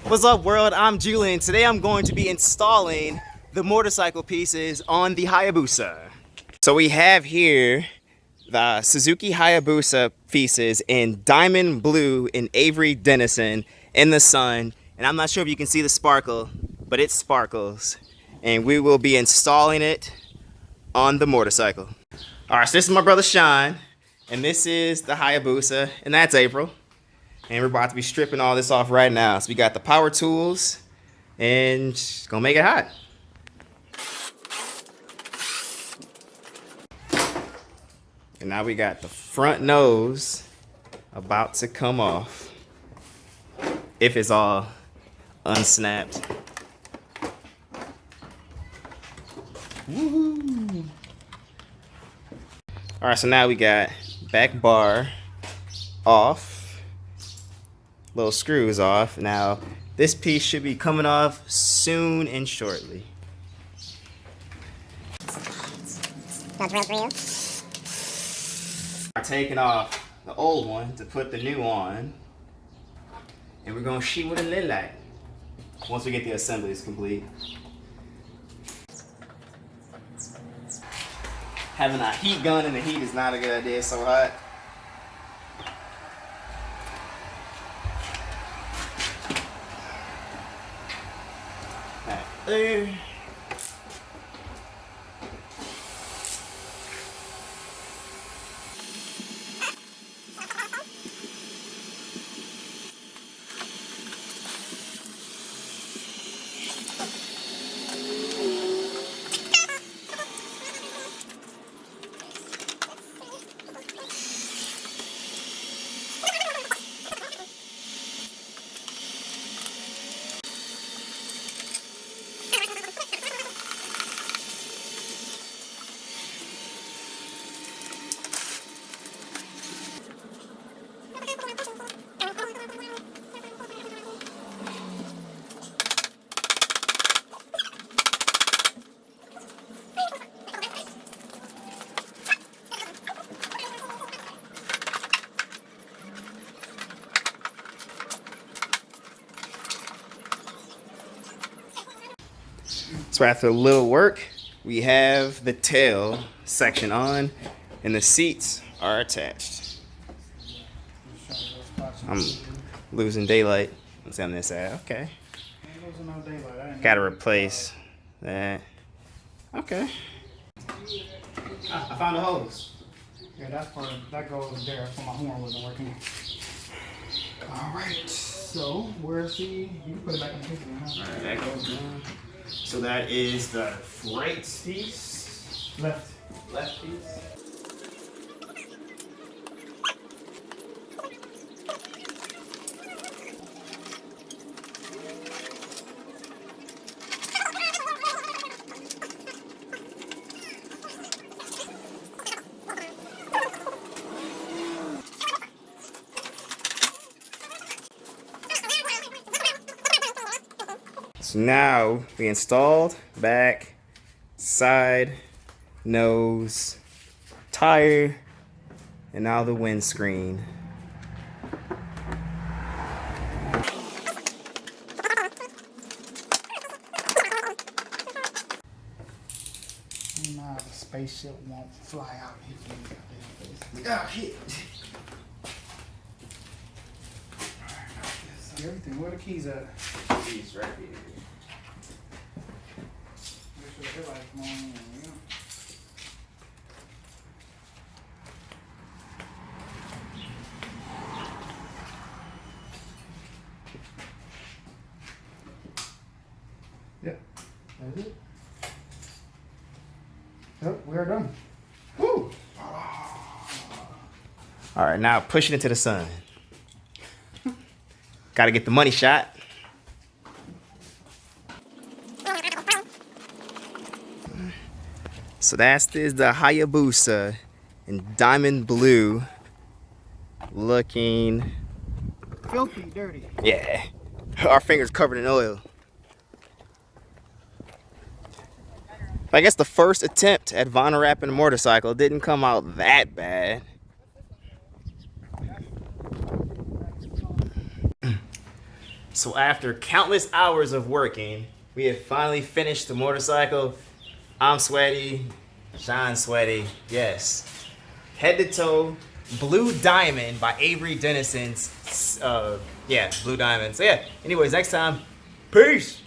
What's up, world? I'm Julian. Today I'm going to be installing the motorcycle pieces on the Hayabusa. So we have here the Suzuki Hayabusa pieces in diamond blue and Avery Dennison in the sun. And I'm not sure if you can see the sparkle, but it sparkles. And we will be installing it on the motorcycle. All right, so this is my brother Sean, and this is the Hayabusa, and that's April. And we're about to be stripping all this off right now. So we got the power tools and just gonna make it hot. And now we got the front nose about to come off. If it's all unsnapped. Woohoo! All right, so now we got back bar off. Little screws off. Now this piece should be coming off soon and shortly. We're taking off the old one to put the new on, and we're gonna see what it look like once we get the assemblies complete. Having a heat gun in the heat is not a good idea. It's so hot. There. So after a little work, we have the tail section on, and the seats are attached. I'm losing daylight. Let's see on this side. Okay. Got to replace that. Okay. I found the hose. Yeah, that's part of, that goes there, so my horn wasn't working. Alright, so where's the, you can put it back in the picture, huh? Alright, that goes down. So that is the right piece. Left piece. So now we installed back, side, nose, tire, and now the windscreen. Nah, the spaceship won't fly out and hit me. Oh, shit. Everything, where the keys at? Keys right here. Make sure the headlights come on, yeah. Yep, that's it. Yep, we are done. Woo! All right, now push it into the sun. Got to get the money shot. So that's the Hayabusa in diamond blue, looking Filthy, dirty. yeah. Our fingers covered in oil. I guess the first attempt at vinyl wrapping a motorcycle didn't come out that bad. So after countless hours of working, we have finally finished the motorcycle. I'm sweaty, Sean's sweaty, yes. Head to toe, Blue Diamond by Avery Dennison's, Blue Diamond. So yeah, anyways, next time, peace!